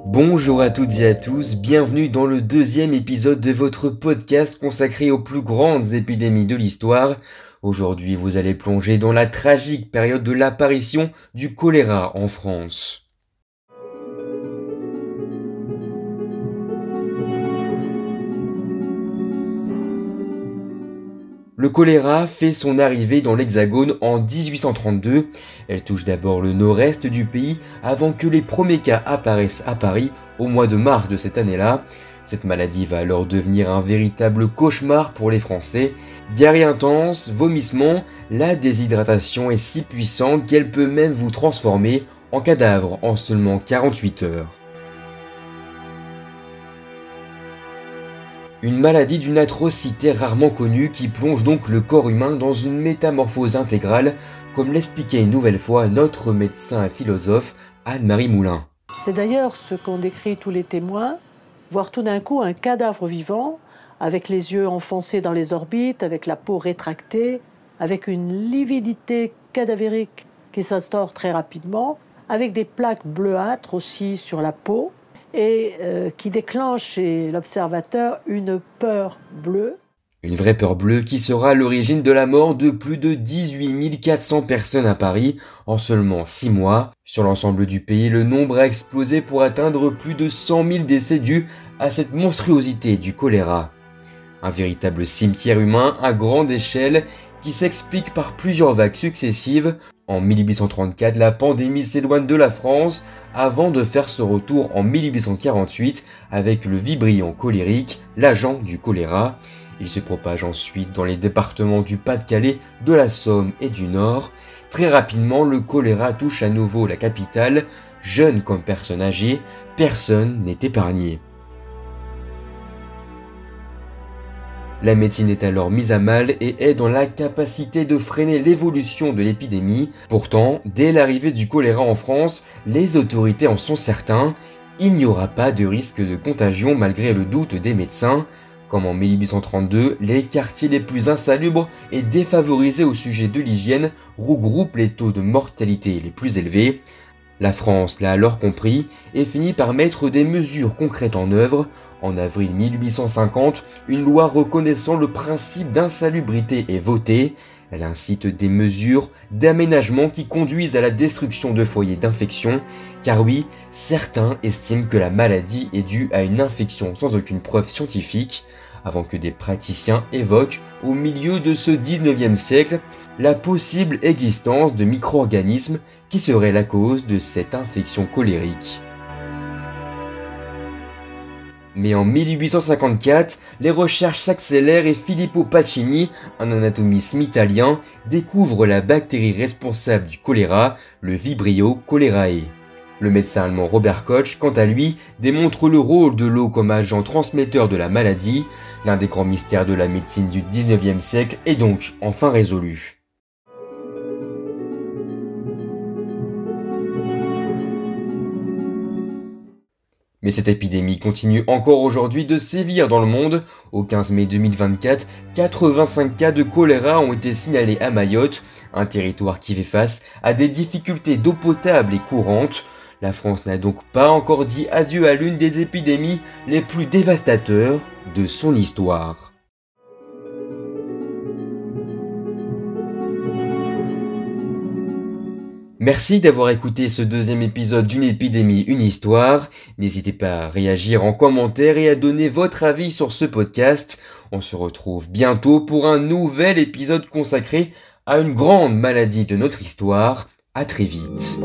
Bonjour à toutes et à tous, bienvenue dans le deuxième épisode de votre podcast consacré aux plus grandes épidémies de l'histoire. Aujourd'hui, vous allez plonger dans la tragique période de l'apparition du choléra en France. Le choléra fait son arrivée dans l'Hexagone en 1832. Elle touche d'abord le nord-est du pays avant que les premiers cas apparaissent à Paris au mois de mars de cette année-là. Cette maladie va alors devenir un véritable cauchemar pour les Français. Diarrhée intense, vomissements, la déshydratation est si puissante qu'elle peut même vous transformer en cadavre en seulement 48 heures. Une maladie d'une atrocité rarement connue qui plonge donc le corps humain dans une métamorphose intégrale, comme l'expliquait une nouvelle fois notre médecin et philosophe Anne-Marie Moulin. C'est d'ailleurs ce qu'ont décrit tous les témoins, voir tout d'un coup un cadavre vivant, avec les yeux enfoncés dans les orbites, avec la peau rétractée, avec une lividité cadavérique qui s'instaure très rapidement, avec des plaques bleuâtres aussi sur la peau, et qui déclenche chez l'observateur une peur bleue. Une vraie peur bleue qui sera à l'origine de la mort de plus de 18 400 personnes à Paris en seulement 6 mois. Sur l'ensemble du pays, le nombre a explosé pour atteindre plus de 100 000 décès dus à cette monstruosité du choléra. Un véritable cimetière humain à grande échelle qui s'explique par plusieurs vagues successives. En 1834, la pandémie s'éloigne de la France avant de faire son retour en 1848 avec le vibrion cholérique, l'agent du choléra. Il se propage ensuite dans les départements du Pas-de-Calais, de la Somme et du Nord. Très rapidement, le choléra touche à nouveau la capitale. Jeunes comme personnes âgées, personne n'est épargné. La médecine est alors mise à mal et est dans l'incapacité de freiner l'évolution de l'épidémie. Pourtant, dès l'arrivée du choléra en France, les autorités en sont certains. Il n'y aura pas de risque de contagion malgré le doute des médecins. Comme en 1832, les quartiers les plus insalubres et défavorisés au sujet de l'hygiène regroupent les taux de mortalité les plus élevés. La France l'a alors compris et finit par mettre des mesures concrètes en œuvre. En avril 1850, une loi reconnaissant le principe d'insalubrité est votée. Elle incite des mesures d'aménagement qui conduisent à la destruction de foyers d'infection, car oui, certains estiment que la maladie est due à une infection sans aucune preuve scientifique, avant que des praticiens évoquent, au milieu de ce 19e siècle, la possible existence de micro-organismes qui seraient la cause de cette infection cholérique. Mais en 1854, les recherches s'accélèrent et Filippo Pacini, un anatomiste italien, découvre la bactérie responsable du choléra, le Vibrio cholerae. Le médecin allemand Robert Koch, quant à lui, démontre le rôle de l'eau comme agent transmetteur de la maladie. L'un des grands mystères de la médecine du 19e siècle est donc enfin résolu. Mais cette épidémie continue encore aujourd'hui de sévir dans le monde. Au 15 mai 2024, 85 cas de choléra ont été signalés à Mayotte, un territoire qui fait face à des difficultés d'eau potable et courantes. La France n'a donc pas encore dit adieu à l'une des épidémies les plus dévastateurs de son histoire. Merci d'avoir écouté ce deuxième épisode d'une épidémie, une histoire. N'hésitez pas à réagir en commentaire et à donner votre avis sur ce podcast. On se retrouve bientôt pour un nouvel épisode consacré à une grande maladie de notre histoire. À très vite.